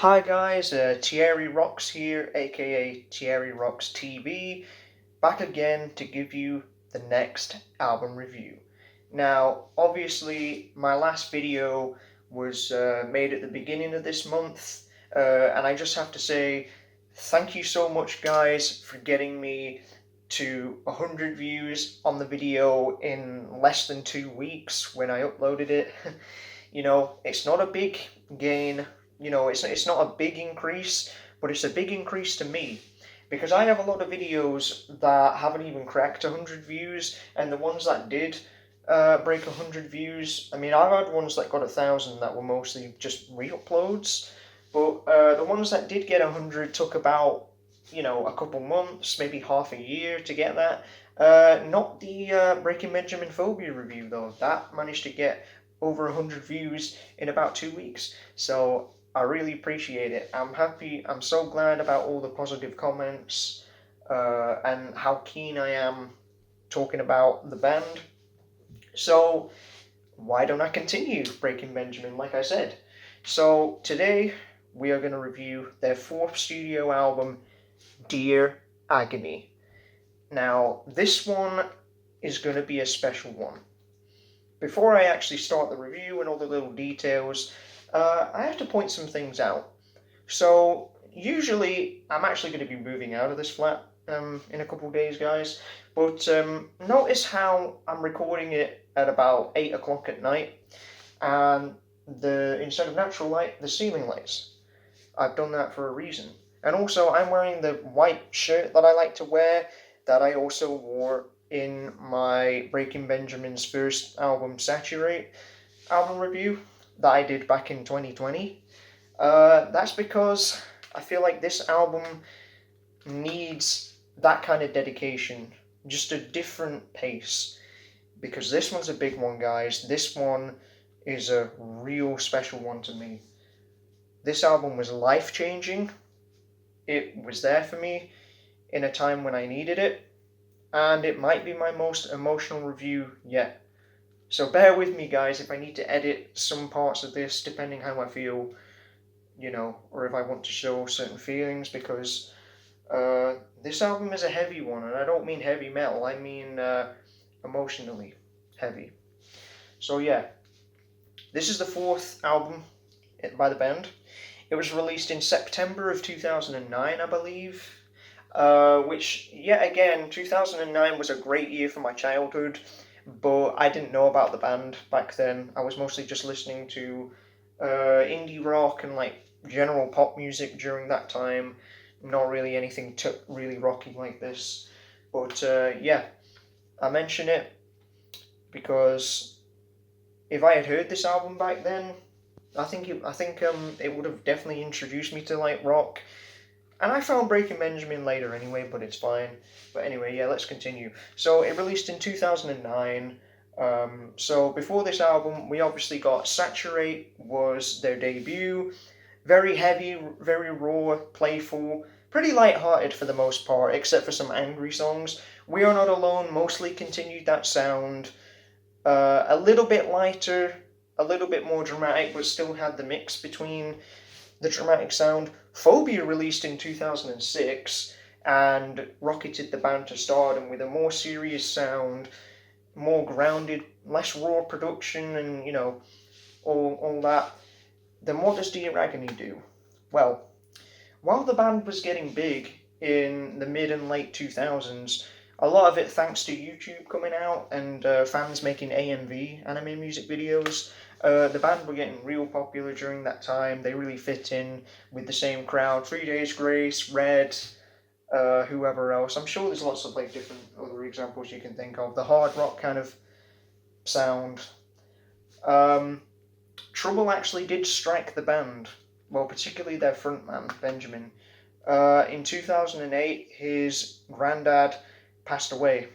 Hi guys, Thierry Rocks here, aka Thierry Rocks TV, back again to give you the next album review. Now, obviously, my last video was made at the beginning of this month, and I just have to say thank you so much, guys, for getting me to 100 views on the video in less than 2 weeks when I uploaded it. It's not a big gain. It's not a big increase, but it's a big increase to me because I have a lot of videos that haven't even cracked 100 views, and the ones that did break 100 views, I mean, I've had ones that got 1,000 that were mostly just re-uploads, but the ones that did get 100 took about, a couple months, maybe half a year to get that. Not the Breaking Benjamin Phobia review, though. That managed to get over 100 views in about 2 weeks. So I really appreciate it. I'm happy. I'm so glad about all the positive comments and how keen I am talking about the band. So why don't I continue Breaking Benjamin, like I said? So today we are going to review their fourth studio album, Dear Agony. Now, this one is going to be a special one. Before I actually start the review and all the little details, I have to point some things out. So, usually, I'm actually going to be moving out of this flat in a couple of days, guys. But notice how I'm recording it at about 8 o'clock at night, and instead of natural light, the ceiling lights. I've done that for a reason. And also, I'm wearing the white shirt that I like to wear, that I also wore in my Breaking Benjamin's first album, Saturate album review that I did back in 2020. That's because I feel like this album needs that kind of dedication, just a different pace. Because this one's a big one, guys. This one is a real special one to me. This album was life changing. It was there for me in a time when I needed it, and it might be my most emotional review yet. So bear with me, guys, if I need to edit some parts of this depending how I feel, or if I want to show certain feelings, because this album is a heavy one, and I don't mean heavy metal, I mean emotionally heavy. So yeah, this is the fourth album by the band. It was released in September of 2009, I believe. Which, yet again, 2009 was a great year for my childhood, but I didn't know about the band back then. I was mostly just listening to indie rock and like general pop music during that time. Not really anything really rocky like this. But yeah, I mention it because if I had heard this album back then, I think it would have definitely introduced me to like rock. And I found Breaking Benjamin later anyway, but it's fine. But anyway, yeah, let's continue. So it released in 2009. So before this album, we obviously got Saturate was their debut. Very heavy, very raw, playful, pretty light-hearted for the most part, except for some angry songs. We Are Not Alone mostly continued that sound. A little bit lighter, a little bit more dramatic, but still had the mix between the dramatic sound. Phobia released in 2006 and rocketed the band to stardom with a more serious sound, more grounded, less raw production, and all that. Then what does Dear Agony do? Well, while the band was getting big in the mid and late 2000s, a lot of it thanks to YouTube coming out and fans making AMV, anime music videos. The band were getting real popular during that time. They really fit in with the same crowd. 3 Days Grace, Red, whoever else. I'm sure there's lots of like different other examples you can think of. The hard rock kind of sound. Trouble actually did strike the band. Well, particularly their frontman, Benjamin. In 2008, his granddad passed away.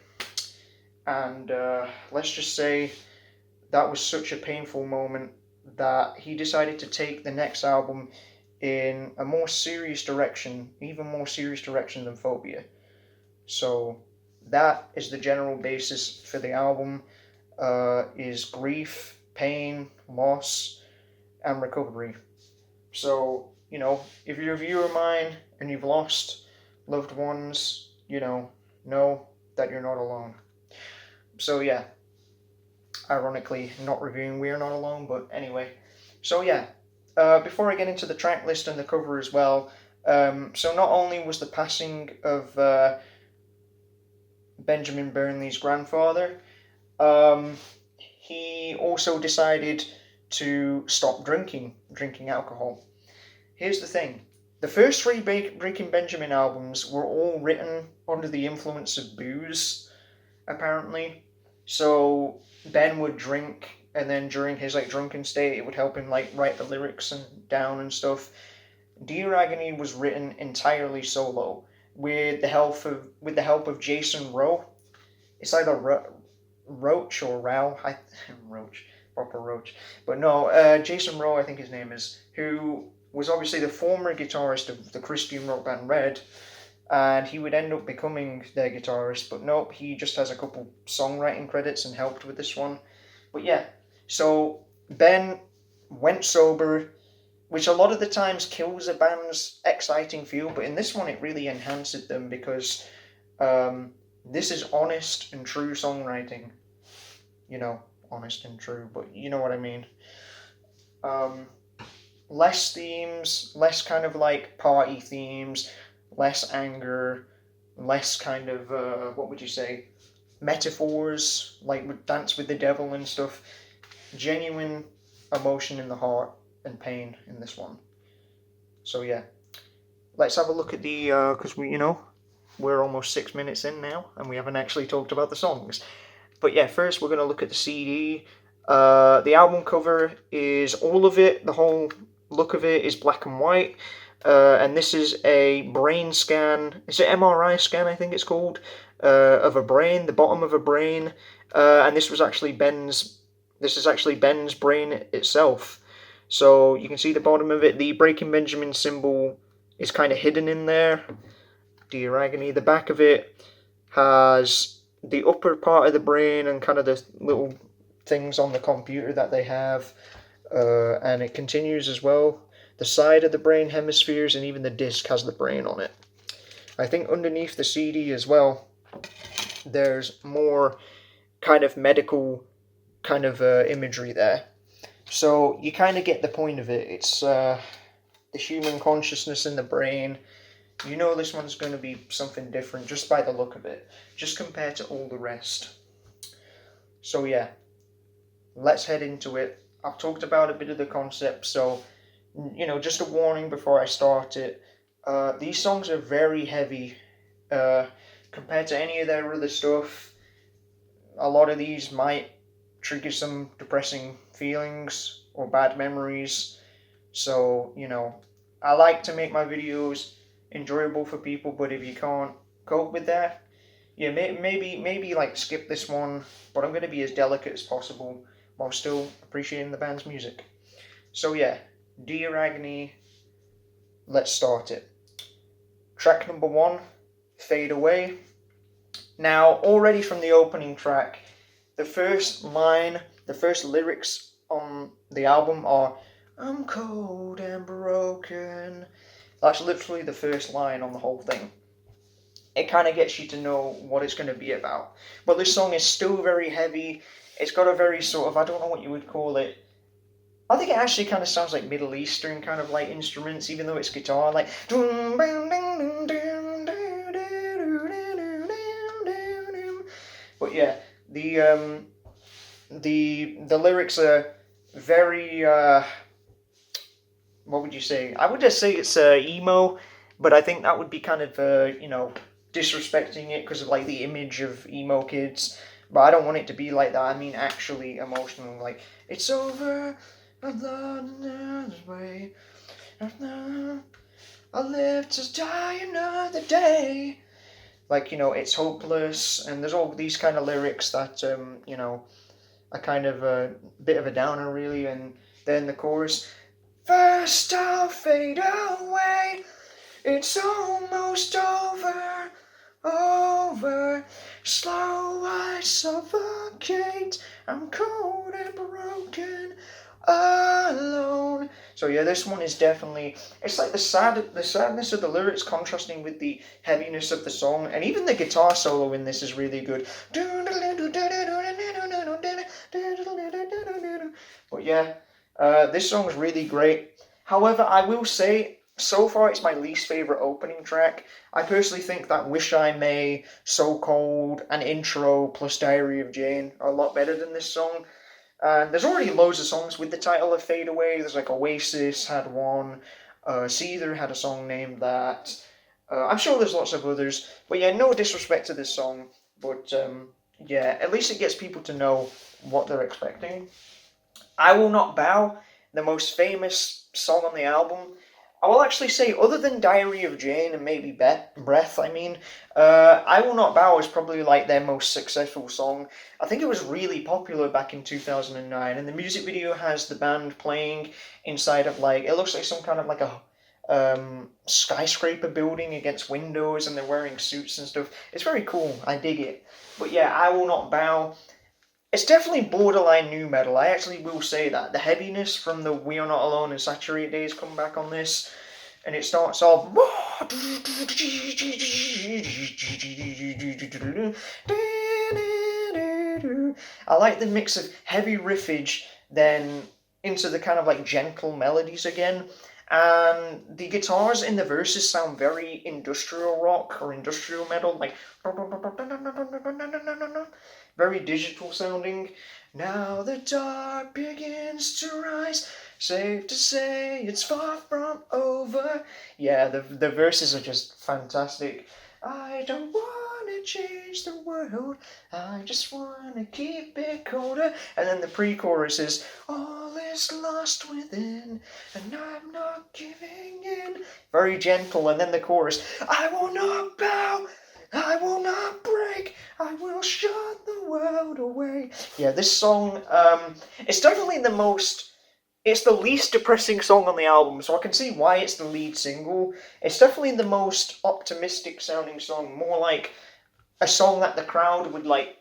And let's just say that was such a painful moment that he decided to take the next album in a more serious direction, even more serious direction than Phobia. So that is the general basis for the album, is grief, pain, loss, and recovery. So you know, if you're a viewer of mine and you've lost loved ones, know that you're not alone. So yeah, ironically, not reviewing We're Not Alone, but anyway. So yeah, before I get into the track list and the cover as well, so not only was the passing of Benjamin Burnley's grandfather, he also decided to stop drinking alcohol. Here's the thing. The first three Breaking Benjamin albums were all written under the influence of booze, apparently. So Ben would drink, and then during his drunken state, it would help him write the lyrics and down and stuff. Dear Agony was written entirely solo with the help of Jason Rowe. It's either Roach or Rao. Roach, proper Roach. But no, Jason Rowe, I think his name is, who was obviously the former guitarist of the Christian rock band Red, and he would end up becoming their guitarist, but nope, he just has a couple songwriting credits and helped with this one. But yeah, so Ben went sober, which a lot of the times kills a band's exciting feel, but in this one it really enhances them because this is honest and true songwriting. Honest and true, but you know what I mean. Less themes, less kind of party themes, less anger, less kind of, what would you say, metaphors, with Dance with the Devil and stuff. Genuine emotion in the heart and pain in this one. So yeah, let's have a look at the, because we're almost 6 minutes in now, and we haven't actually talked about the songs. But yeah, first we're going to look at the CD. The album cover is all of it, the whole look of it is black and white. And this is a brain scan. It's an MRI scan, I think it's called, of a brain, the bottom of a brain. And this is actually Ben's brain itself. So you can see the bottom of it. The Breaking Benjamin symbol is kind of hidden in there. Dear Agony. The back of it has the upper part of the brain and kind of the little things on the computer that they have. And it continues as well. The side of the brain hemispheres and even the disc has the brain on it. I think underneath the CD as well, there's more kind of medical kind of imagery there. So you kind of get the point of it. It's the human consciousness in the brain. This one's going to be something different just by the look of it, just compared to all the rest. So yeah, let's head into it. I've talked about a bit of the concept, so just a warning before I start it. These songs are very heavy compared to any of their other stuff. A lot of these might trigger some depressing feelings or bad memories. So, I like to make my videos enjoyable for people, but if you can't cope with that, yeah, maybe skip this one, but I'm going to be as delicate as possible while still appreciating the band's music. So yeah, Dear Agony, let's start it. Track number 1, Fade Away. Now, already from the opening track, the first lyrics on the album are, I'm cold and broken. That's literally the first line on the whole thing. It kind of gets you to know what it's going to be about. But this song is still very heavy. It's got a very sort of, I don't know what you would call it. I think it actually kind of sounds like Middle Eastern kind of instruments, even though it's guitar, But yeah, the lyrics are very, what would you say? I would just say it's emo, but I think that would be kind of, disrespecting it because of the image of emo kids. But I don't want it to be like that. I mean actually emotional, it's over. I this way. I live to die another day. It's hopeless, and there's all these kind of lyrics that, are kind of a bit of a downer, really. And then the chorus, first I'll fade away, it's almost over, slow I suffocate, I'm cold and broken, alone. So yeah, this one is definitely, it's like the sadness of the lyrics contrasting with the heaviness of the song, and even the guitar solo in this is really good. But yeah, this song is really great. However, I will say, so far it's my least favorite opening track. I personally think that Wish I May, So Cold, and Intro plus Diary of Jane are a lot better than this song. There's already loads of songs with the title of Fade Away. There's like Oasis had one. Seether had a song named that. I'm sure there's lots of others. But yeah, no disrespect to this song. But yeah, at least it gets people to know what they're expecting. I Will Not Bow, the most famous song on the album. I will actually say, other than Diary of Jane and maybe Breath, I Will Not Bow is probably like their most successful song. I think it was really popular back in 2009, and the music video has the band playing inside of like, it looks like some kind of like a skyscraper building against windows, and they're wearing suits and stuff. It's very cool. I dig it. But yeah, I Will Not Bow. It's definitely borderline new metal. I actually will say that. The heaviness from the We Are Not Alone and Saturate Days come back on this. And it starts off. I like the mix of heavy riffage, then into the kind of like gentle melodies again. And the guitars in the verses sound very industrial rock or industrial metal, like very digital sounding. Now the dark begins to rise. Safe to say it's far from over. Yeah, the verses are just fantastic. I don't wanna change the world. I just wanna keep it colder. And then the pre-chorus is all is lost within, and I'm not giving in. Very gentle, and then the chorus, I will not bow, I will not break, I will shut the world away. Yeah, this song, it's definitely it's the least depressing song on the album, so I can see why it's the lead single. It's definitely the most optimistic sounding song, more like a song that the crowd would like,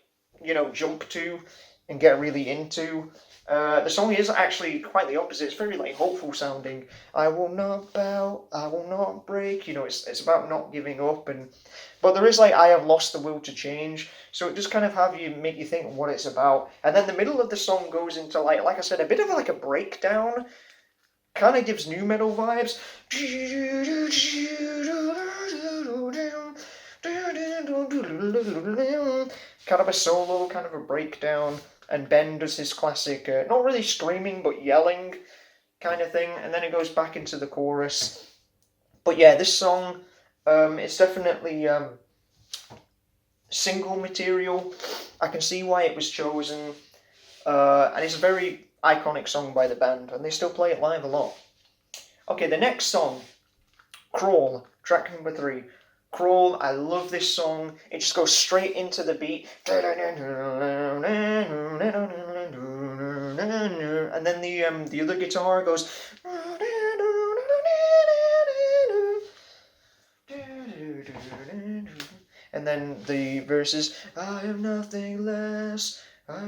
jump to and get really into. The song is actually quite the opposite. It's very like hopeful sounding. I will not bow, I will not break. It's about not giving up, but there is like I have lost the will to change. So it just kind of make you think what it's about. And then the middle of the song goes into like I said, a bit of like a breakdown. Kind of gives new metal vibes. Kind of a solo, kind of a breakdown, and Ben does his classic, not really screaming but yelling kind of thing, and then it goes back into the chorus. But yeah, this song, it's definitely single material. I can see why it was chosen, and it's a very iconic song by the band, and they still play it live a lot. Okay, the next song, Crawl, track number 3. Crawl, I love this song. It just goes straight into the beat. And then the other guitar goes. And then the verses, I have nothing less, I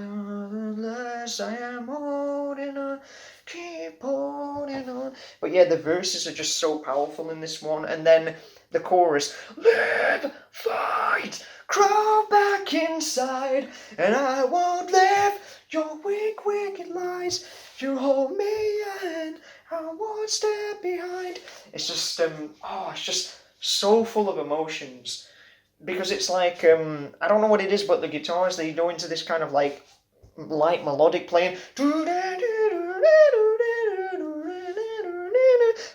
am holding on, keep holding on. But yeah, the verses are just so powerful in this one. And then the chorus, live, fight, crawl back inside, and I won't live your weak, wicked lies. You hold me and I won't step behind. It's just, it's just so full of emotions. Because it's like, I don't know what it is, but the guitars, they go into this kind of like light melodic playing.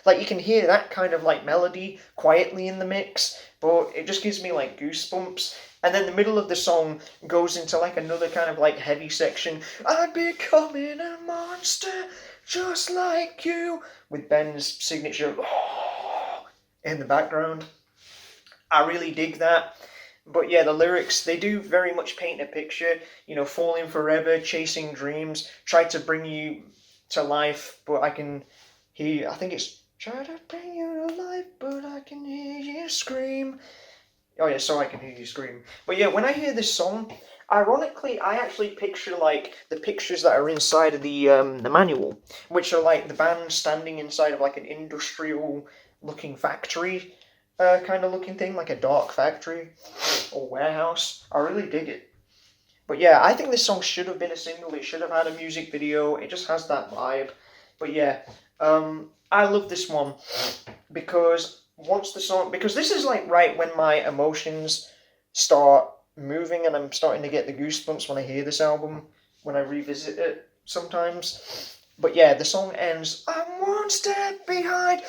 Like you can hear that kind of like melody quietly in the mix, but it just gives me like goosebumps. And then the middle of the song goes into like another kind of like heavy section. I'm becoming a monster just like you, with Ben's signature in the background. I really dig that. But yeah, the lyrics, they do very much paint a picture, falling forever, chasing dreams, try to bring you to life, but I think it's, try to bring you to life, but I can hear you scream. Oh yeah, so I can hear you scream. But yeah, when I hear this song, Ironically, I actually picture like the pictures that are inside of the manual, which are like the band standing inside of like an industrial looking factory, kind of looking thing, like a dark factory or warehouse. I really dig it. But yeah, I think this song should have been a single. It should have had a music video. It just has that vibe. But yeah, I love this one because once the song, because this is like right when my emotions start moving and I'm starting to get the goosebumps when I hear this album, when I revisit it sometimes. But yeah, the song ends, I'm one step behind,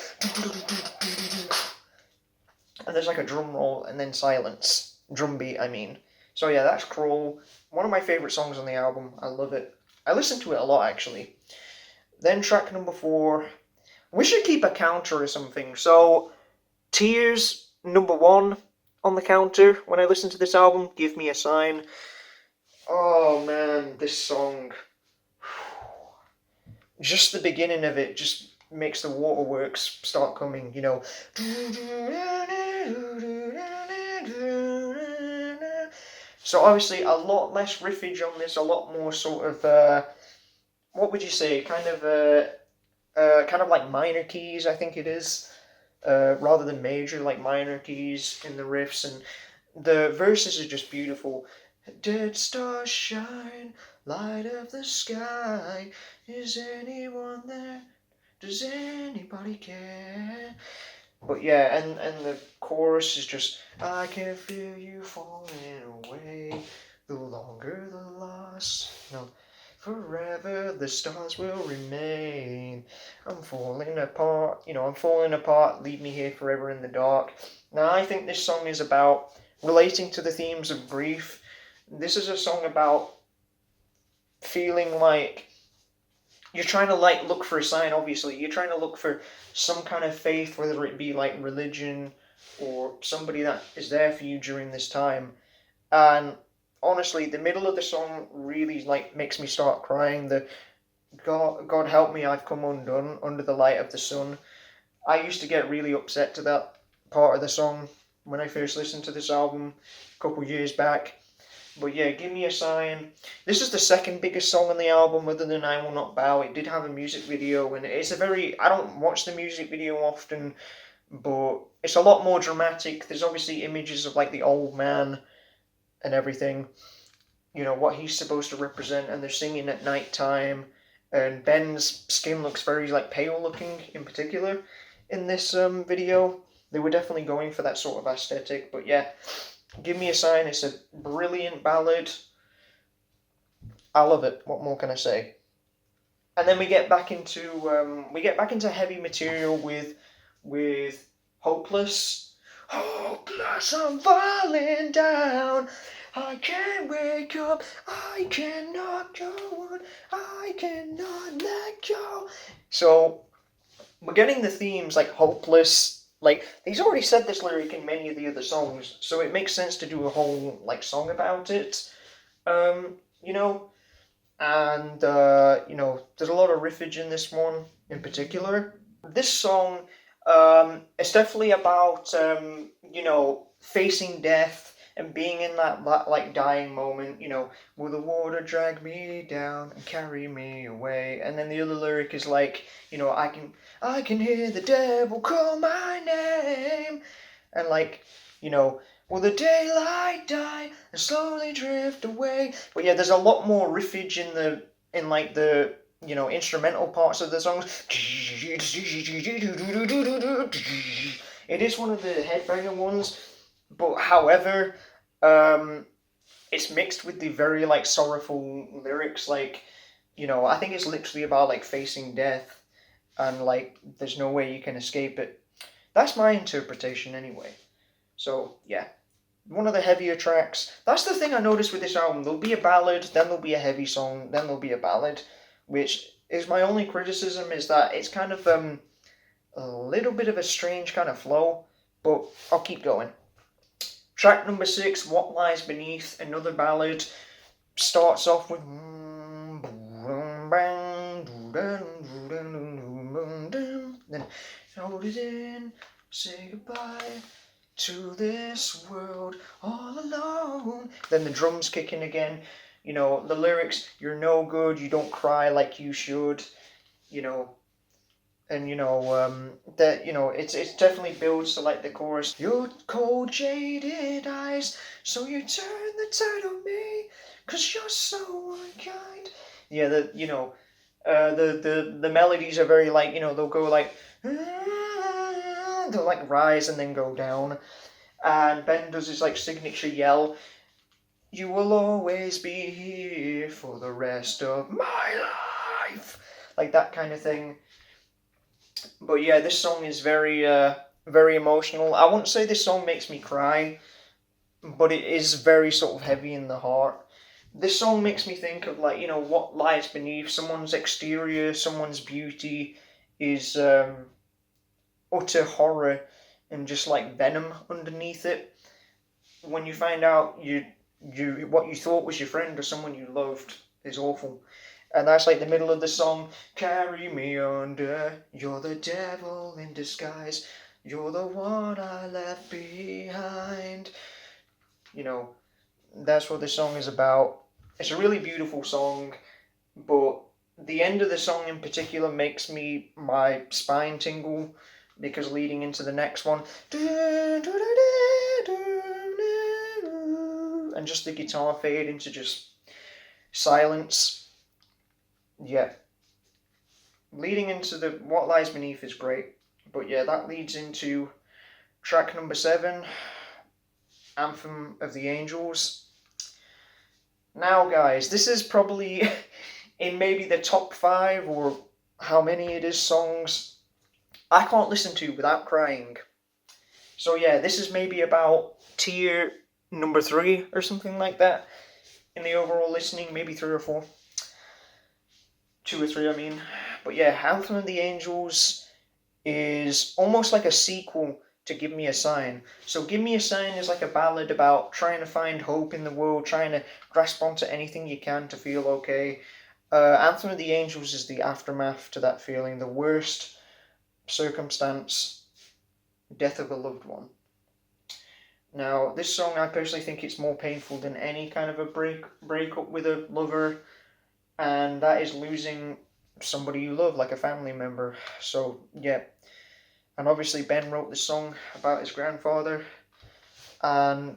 and there's like a drum roll and then silence. Drum beat, I mean. So yeah, that's Crawl. One of my favourite songs on the album. I love it. I listen to it a lot, actually. Then track number 4. We should keep a counter or something. So, Tears, number 1 on the counter when I listen to this album. Give me a sign. Oh man, this song. Just the beginning of it just makes the waterworks start coming, you know. So obviously a lot less riffage on this, a lot more sort of, what would you say, kind of like minor keys, I think it is, rather than major, like minor keys in the riffs, and the verses are just beautiful. Dead stars shine, light of the sky, is anyone there? Does anybody care? But yeah, and the chorus is just, I can feel you falling away, the longer the loss, no, forever the stars will remain. I'm falling apart, I'm falling apart, leave me here forever in the dark. Now I think this song is about relating to the themes of grief. This is a song about feeling like you're trying to like look for a sign. Obviously you're trying to look for some kind of faith, whether it be like religion or somebody that is there for you during this time. And honestly, the middle of the song really like makes me start crying. The God help me, I've come undone under the light of the sun. I used to get really upset to that part of the song when I first listened to this album a couple years back. But yeah, Give Me a Sign. This is the second biggest song on the album other than I Will Not Bow. It did have a music video, and it's a very... I don't watch the music video often, but it's a lot more dramatic. There's obviously images of like the old man and everything, what he's supposed to represent, and they're singing at night time, and Ben's skin looks very like pale looking in particular in this video. They were definitely going for that sort of aesthetic, but yeah, Give Me a Sign. It's a brilliant ballad. I love it. What more can I say? And then we get back into heavy material with Hopeless. Hopeless, I'm falling down. I can't wake up. I cannot go on. I cannot let go. So we're getting the themes like hopeless. Like, he's already said this lyric in many of the other songs, so it makes sense to do a whole, like, song about it. You know, and, there's a lot of riffage in this one in particular. This song, it's definitely about, facing death and being in that like, dying moment, will the water drag me down and carry me away? And then the other lyric is like, I can hear the devil call my name. And like, will the daylight die and slowly drift away? But yeah, there's a lot more riffage in like the instrumental parts of the songs. It is one of the headbanger ones, but however, it's mixed with the very like sorrowful lyrics. Like, I think it's literally about like facing death, and like there's no way you can escape it. That's my interpretation anyway. So yeah, one of the heavier tracks. That's the thing I noticed with this album. There'll be a ballad, then there'll be a heavy song, then there'll be a ballad, which is my only criticism, is that it's kind of a little bit of a strange kind of flow, but I'll keep going. Track number 6, What Lies Beneath, another ballad, starts off with then hold it in, say goodbye to this world all alone. Then the drums kick in again. You know, the lyrics, you're no good, you don't cry like you should, you know, and that, it's definitely builds to like the chorus. Your cold jaded eyes, so you turn the tide on me, 'cause you're so unkind. Yeah, the melodies are very like, they'll go like, they'll like rise and then go down. And Ben does his like signature yell, you will always be here for the rest of my life. Like that kind of thing. But yeah, this song is very emotional. I wouldn't say this song makes me cry, but it is very sort of heavy in the heart. This song makes me think of like, what lies beneath someone's exterior, someone's beauty is utter horror and just like venom underneath it. When you find out what you thought was your friend or someone you loved is awful. And that's like the middle of the song. Carry me under, you're the devil in disguise. You're the one I left behind. That's what this song is about. It's a really beautiful song, but the end of the song in particular makes my spine tingle, because leading into the next one, and just the guitar fade into just silence. Yeah. Leading into the What Lies Beneath is great. But yeah, that leads into track number 7, Anthem of the Angels. Now guys, this is probably in maybe the top 5 or how many it is songs I can't listen to without crying. So yeah, this is maybe about tier number 3 or something like that in the overall listening, maybe 3 or 4. 2 or 3, I mean. But yeah, Anthem of the Angels is almost like a sequel to Give Me a Sign. So Give Me a Sign is like a ballad about trying to find hope in the world, trying to grasp onto anything you can to feel okay. Anthem of the Angels is the aftermath to that feeling, the worst circumstance, death of a loved one. Now, this song, I personally think it's more painful than any kind of a breakup with a lover, and that is losing somebody you love, like a family member. So, yeah. And obviously Ben wrote this song about his grandfather, and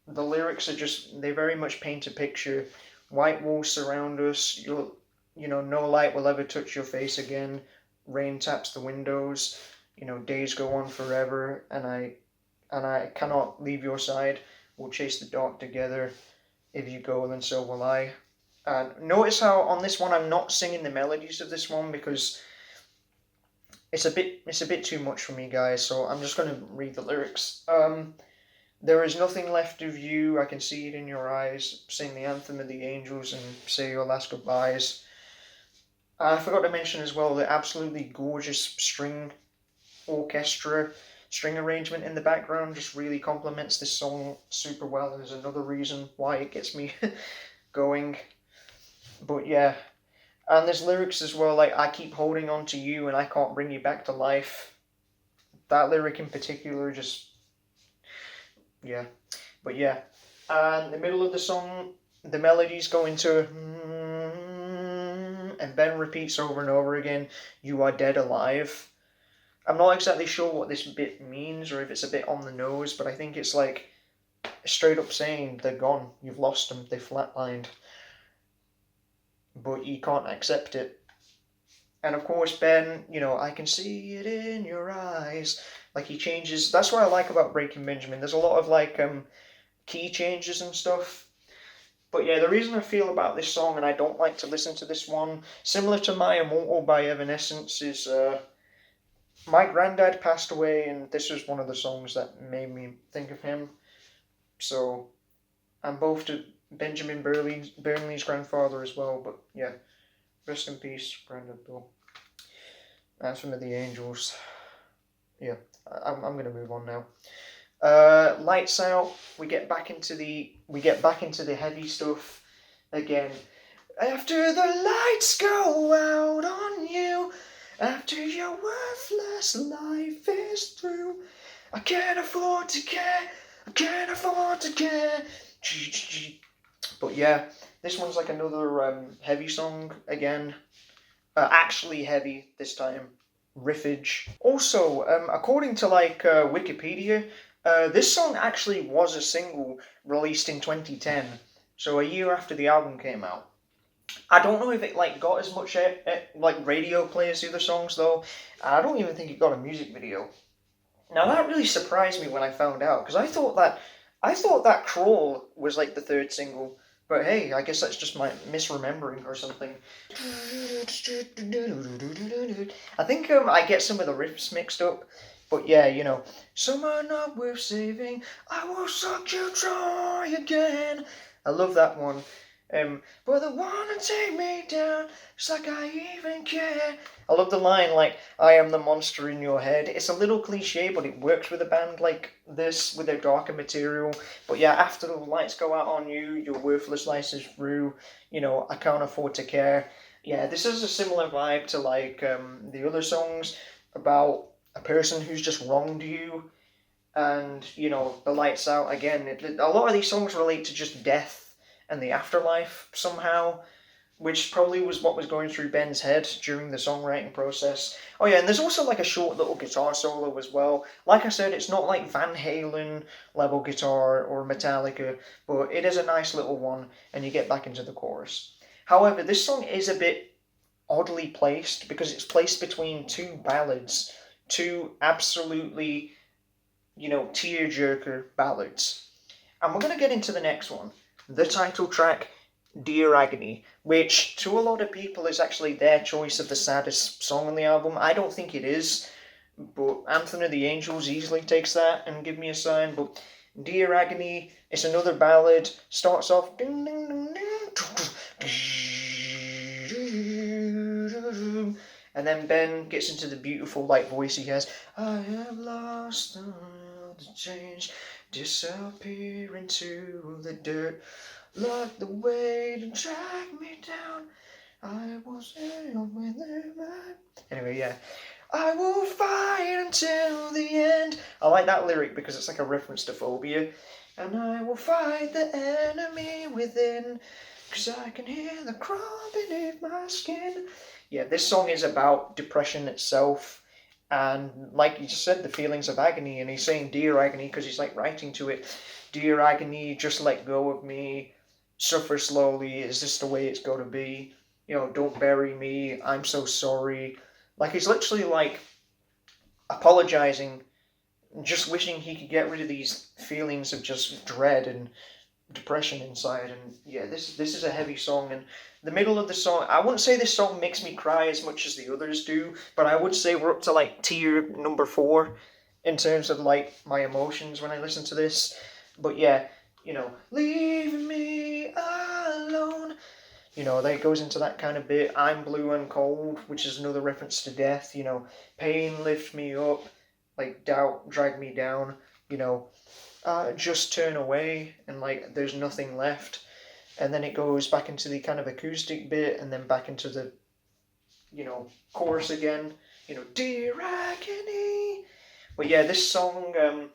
the lyrics are just, they very much paint a picture. White walls surround us, no light will ever touch your face again. Rain taps the windows, days go on forever, and I cannot leave your side. We'll chase the dark together. If you go, then so will I. And notice how on this one I'm not singing the melodies of this one, because it's a bit too much for me, guys. So I'm just going to read the lyrics. There is nothing left of you, I can see it in your eyes. Sing the Anthem of the Angels and say your last goodbyes. I forgot to mention as well the absolutely gorgeous string arrangement in the background just really complements this song super well, and is another reason why it gets me going. But yeah, and there's lyrics as well, like I keep holding on to you and I can't bring you back to life. That lyric in particular just, yeah. But yeah, and the middle of the song, the melodies go into, and Ben repeats over and over again, you are dead alive. I'm not exactly sure what this bit means, or if it's a bit on the nose, but I think it's like straight up saying they're gone, you've lost them, they flatlined. But you can't accept it. And of course Ben, I can see it in your eyes. Like he changes, that's what I like about Breaking Benjamin. There's a lot of like key changes and stuff. But yeah, the reason I feel about this song, and I don't like to listen to this one, similar to My Immortal by Evanescence, is my granddad passed away, and this was one of the songs that made me think of him. So I'm both to Benjamin Burnley's grandfather as well, but yeah, rest in peace, Granddad Bill. Anthem of the Angels. Yeah, I'm gonna move on now. Lights Out. We get back into the heavy stuff again. After the lights go out on you, after your worthless life is through, I can't afford to care. I can't afford to care. But yeah, this one's like another heavy song again. Actually heavy this time. Riffage. Also, according to like Wikipedia, this song actually was a single released in 2010, so a year after the album came out. I don't know if it like got as much like radio play as the other songs though. I don't even think it got a music video. Now that really surprised me when I found out because I thought that Crawl was like the third single, but hey, I guess that's just my misremembering or something. I think I get some of the riffs mixed up, but yeah, you know, some are not worth saving. I will suck you dry again. I love that one. But they wanna take me down, it's like I even care. I love the line like, I am the monster in your head. It's a little cliche, but it works with a band like this, with their darker material. But yeah, after the lights go out on you, your worthless life is through, you know, I can't afford to care. Yeah, this is a similar vibe to like the other songs about a person who's just wronged you. And, you know, the lights out again. A lot of these songs relate to just death and the afterlife somehow, which probably was what was going through Ben's head during the songwriting process. Oh yeah, and there's also like a short little guitar solo as well. Like I said, it's not like Van Halen level guitar or Metallica, but it is a nice little one, and you get back into the chorus. However, this song is a bit oddly placed because it's placed between two ballads, two absolutely, you know, tearjerker ballads. And we're going to get into the next one. The title track, Dear Agony, which to a lot of people is actually their choice of the saddest song on the album. I don't think it is, but Anthem of the Angels easily takes that and give me a sign. But Dear Agony, it's another ballad, starts off ding, ding, ding, ding, and then Ben gets into the beautiful light voice he has. I have lost the will to change, disappear into the dirt, like the way to drag me down. I will sail with the. Anyway, yeah. I will fight until the end. I like that lyric because it's like a reference to phobia. And I will fight the enemy within, 'cause I can hear the crawl beneath my skin. Yeah, this song is about depression itself. And like you just said, the feelings of agony. And he's saying Dear Agony because he's like writing to it. Dear Agony, just let go of me. Suffer slowly. Is this the way it's going to be? You know, don't bury me. I'm so sorry. Like he's literally like apologizing, just wishing he could get rid of these feelings of just dread and depression inside. And yeah, this is a heavy song. And the middle of the song, I wouldn't say this song makes me cry as much as the others do, but I would say we're up to like tier number 4 in terms of like my emotions when I listen to this. But yeah, you know, leaving me alone. You know, that goes into that kind of bit. I'm blue and cold, which is another reference to death. You know, pain lift me up, like doubt drag me down. You know, just turn away, and like there's nothing left. And then it goes back into the kind of acoustic bit, and then back into the, you know, chorus again. You know, Dear Agony. But yeah, this song,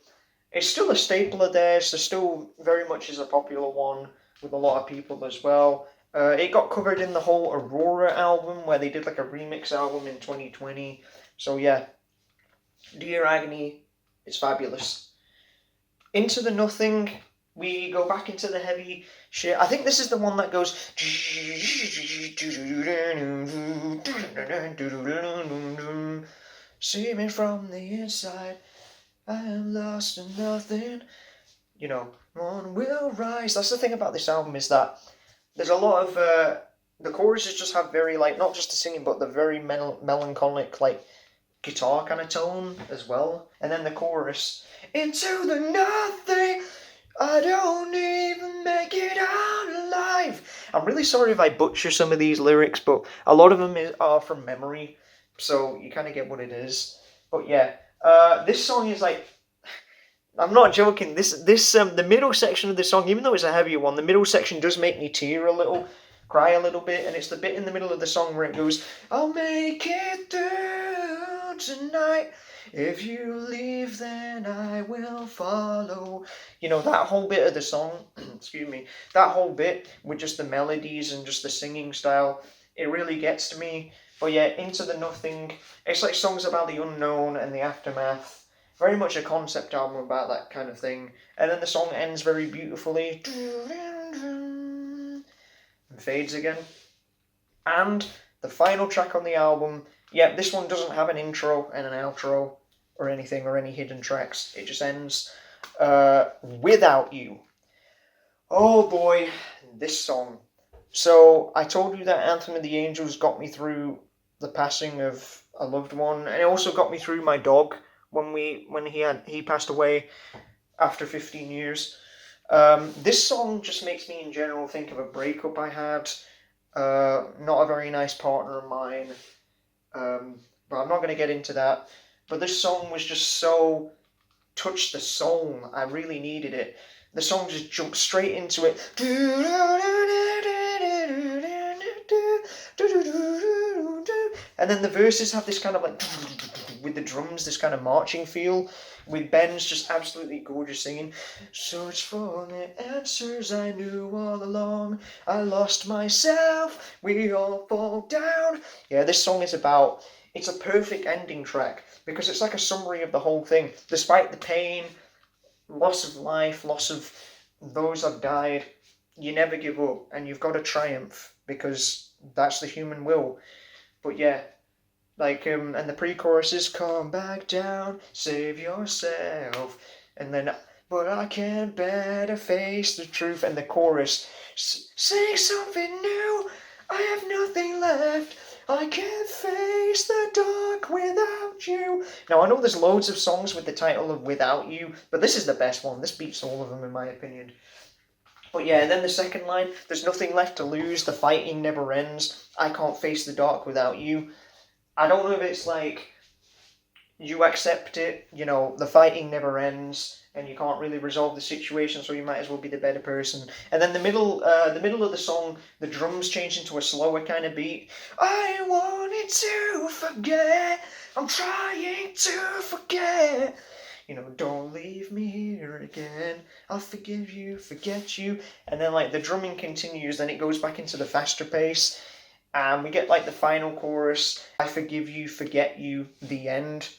it's still a staple of theirs. So still very much is a popular one with a lot of people as well. It got covered in the whole Aurora album, where they did like a remix album in 2020. So yeah, Dear Agony is fabulous. Into the Nothing, we go back into the heavy shit. I think this is the one that goes. See me from the inside, I am lost in nothing. You know, one will rise. That's the thing about this album, is that there's a lot of the choruses just have very like not just the singing but the very melancholic like guitar kind of tone as well. And then the chorus, into the nothing, I don't even make it out alive. I'm really sorry if I butcher some of these lyrics, but a lot of them are from memory, so you kind of get what it is. But yeah, this song is like, I'm not joking. This the middle section of the song, even though it's a heavier one, the middle section does make me tear a little, cry a little bit, and it's the bit in the middle of the song where it goes, I'll make it through tonight. If you leave, then I will follow. You know, that whole bit of the song, excuse me, that whole bit with just the melodies and just the singing style, it really gets to me. But yeah, Into the Nothing, it's like songs about the unknown and the aftermath. Very much a concept album about that kind of thing. And then the song ends very beautifully. And fades again. And the final track on the album, yeah, this one doesn't have an intro and an outro or anything or any hidden tracks. It just ends Without You. Oh boy, this song. So I told you that Anthem of the Angels got me through the passing of a loved one, and it also got me through my dog when he passed away after 15 years. This song just makes me in general think of a breakup I had. Not a very nice partner of mine. But I'm not going to get into that. But this song was just so touched the soul. I really needed it. The song just jumped straight into it. And then the verses have this kind of like with the drums, this kind of marching feel, with Ben's just absolutely gorgeous singing. Search for the answers I knew all along. I lost myself. We all fall down. Yeah, this song is about. It's a perfect ending track because it's like a summary of the whole thing. Despite the pain, loss of life, loss of those that died, you never give up and you've got to triumph because that's the human will. But yeah, like, and the pre-chorus is come back down, save yourself, and then, but I can't bear to face the truth, and the chorus, sing something new, I have nothing left, I can't face the dark without you. Now, I know there's loads of songs with the title of Without You, but this is the best one. This beats all of them, in my opinion. But yeah, and then the second line, there's nothing left to lose, the fighting never ends, I can't face the dark without you. I don't know if it's like, you accept it, you know, the fighting never ends, and you can't really resolve the situation, so you might as well be the better person. And then the middle of the song, the drums change into a slower kind of beat. I wanted to forget, I'm trying to forget. You know, don't leave me here again. I'll forgive you, forget you. And then like the drumming continues, then it goes back into the faster pace. And we get like the final chorus, I forgive you, forget you, the end.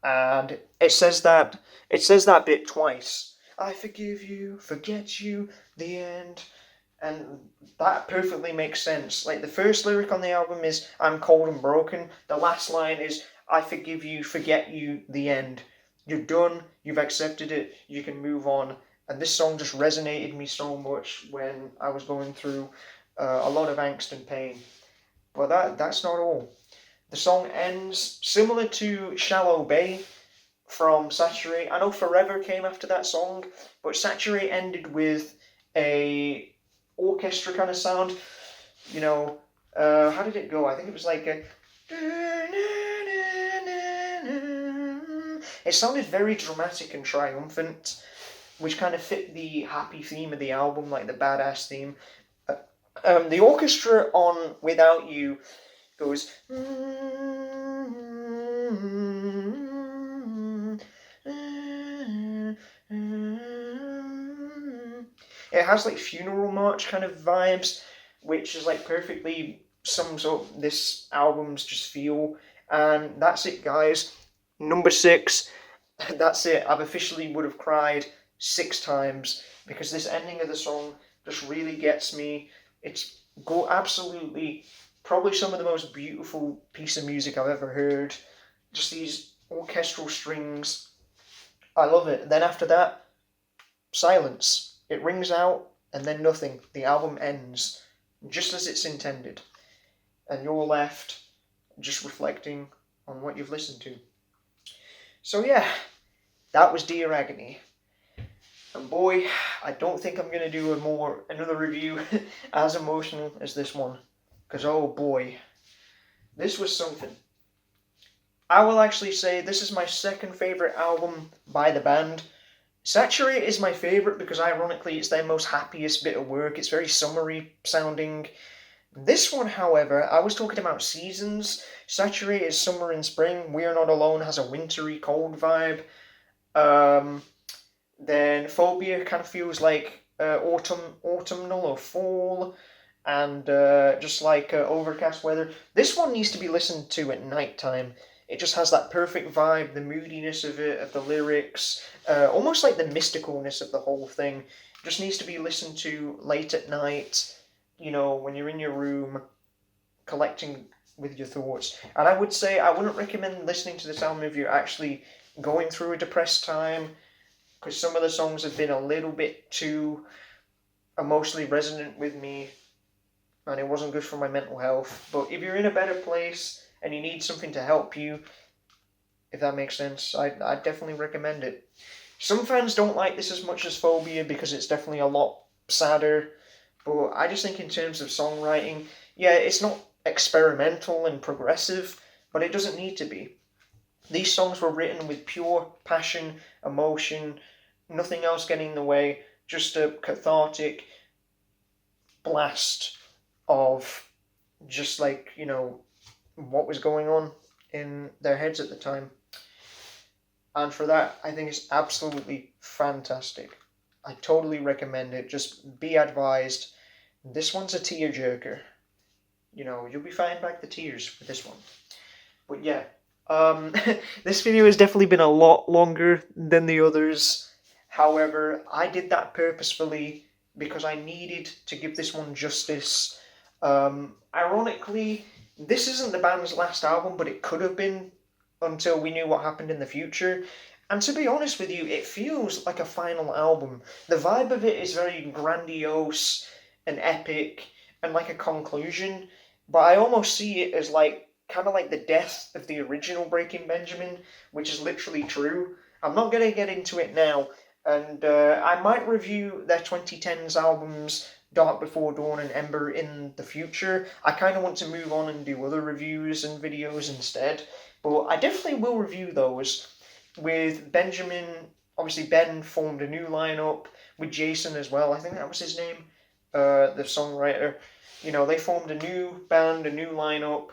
And it says that bit twice. I forgive you, forget you, the end. And that perfectly makes sense. Like the first lyric on the album is I'm cold and broken. The last line is I forgive you, forget you, the end. You're done, you've accepted it, you can move on. And this song just resonated me so much when I was going through a lot of angst and pain. But that's not all. The song ends similar to Shallow Bay from Saturate. I know Forever came after that song, but Saturate ended with a orchestra kind of sound. You know, how did it go? I think it was like a... It sounded very dramatic and triumphant, which kind of fit the happy theme of the album, like the badass theme. The orchestra on Without You goes... It has like funeral march kind of vibes, which is like perfectly sums up this album's just feel. And that's it, guys. Number 6. That's it. I've officially would have cried 6 times because this ending of the song just really gets me. It's absolutely probably some of the most beautiful piece of music I've ever heard. Just these orchestral strings. I love it. Then after that, silence. It rings out and then nothing. The album ends just as it's intended. And you're left just reflecting on what you've listened to. So yeah, that was Dear Agony. And boy, I don't think I'm going to do another review as emotional as this one. Because oh boy, this was something. I will actually say this is my second favourite album by the band. Saturate is my favourite because ironically it's their most happiest bit of work. It's very summery sounding. This one, however, I was talking about seasons. Saturate is summer and spring. We Are Not Alone has a wintry, cold vibe. Um, then Phobia kind of feels like autumnal or fall, and just like overcast weather. This one needs to be listened to at night time. It just has that perfect vibe, the moodiness of it, of the lyrics, almost like the mysticalness of the whole thing. Just needs to be listened to late at night, when you're in your room, collecting with your thoughts. And I would say I wouldn't recommend listening to this album if you're actually going through a depressed time, because some of the songs have been a little bit too emotionally resonant with me, and it wasn't good for my mental health. But if you're in a better place and you need something to help you, if that makes sense, I'd definitely recommend it. Some fans don't like this as much as Phobia because it's definitely a lot sadder, but I just think in terms of songwriting, yeah, it's not experimental and progressive, but it doesn't need to be. These songs were written with pure passion, emotion, nothing else getting in the way, just a cathartic blast of just like, what was going on in their heads at the time. And for that, I think it's absolutely fantastic. I totally recommend it. Just be advised. This one's a tearjerker. You'll be fighting back the tears with this one. But yeah, this video has definitely been a lot longer than the others. However, I did that purposefully because I needed to give this one justice. Ironically, this isn't the band's last album, but it could have been until we knew what happened in the future. And to be honest with you, it feels like a final album. The vibe of it is very grandiose and epic and like a conclusion, but I almost see it as kind of like the death of the original Breaking Benjamin, which is literally true. I'm not going to get into it now, and I might review their 2010s albums Dark Before Dawn and Ember in the future. I kind of want to move on and do other reviews and videos instead, but I definitely will review those. With Benjamin, obviously Ben formed a new lineup with Jason as well. I think that was his name, the songwriter. They formed a new band, a new lineup,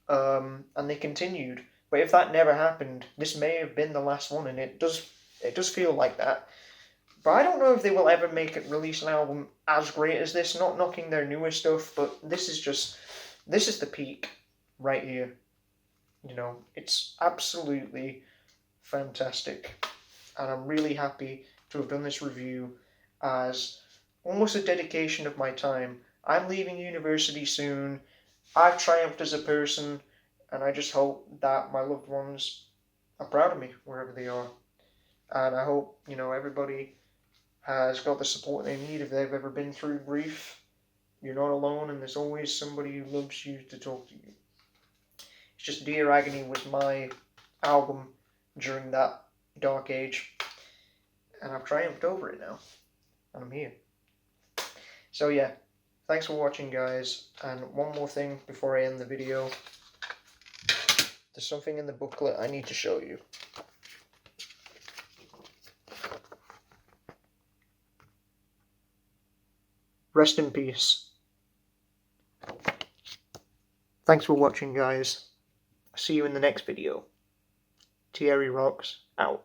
and they continued. But if that never happened, this may have been the last one, and it does feel like that. But I don't know if they will ever release an album as great as this. Not knocking their newer stuff, but this is the peak right here. It's absolutely fantastic, and I'm really happy to have done this review as almost a dedication of my time. I'm leaving university soon. I've triumphed as a person, and I just hope that my loved ones are proud of me wherever they are. And I hope, everybody has got the support they need if they've ever been through grief. You're not alone, and there's always somebody who loves you to talk to you. It's just Dear Agony was my album during that dark age, and I've triumphed over it now, and I'm here. So yeah, thanks for watching, guys, and one more thing before I end the video. There's something in the booklet I need to show you. Rest in peace. Thanks for watching, guys. See you in the next video. Thierry Rocks, out.